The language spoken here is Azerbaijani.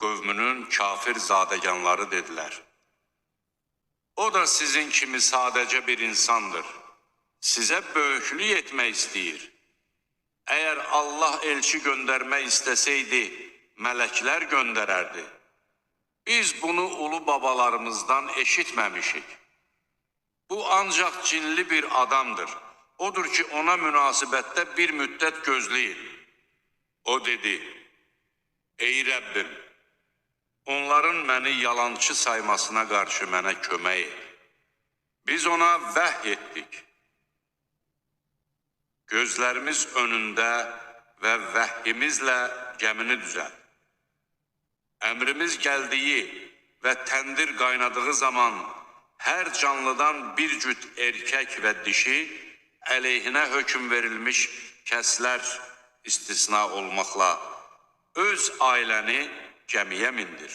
qövmünün kafir zadəganları dedilər. O da sizin kimi sadəcə bir insandır. Sizə böyüklük etmək istəyir. Əgər Allah elçi göndərmək istəsəydi, mələklər göndərərdi. Biz bunu ulu babalarımızdan eşitməmişik. Bu ancaq cinli bir adamdır. Odur ki, ona münasibətdə bir müddət gözləyin. O dedi, ey Rəbbim, onların məni yalançı saymasına qarşı mənə kömək et. Biz ona vəhy etdik. Gözlərimiz önündə və vəhyimizlə gəmini düzəlt. Əmrimiz gəldiyi və təndir qaynadığı zaman hər canlıdan bir cüt erkək və dişi əleyhinə hökm verilmiş kəslər istisna olmaqla öz ailəni gəmiyə mindir.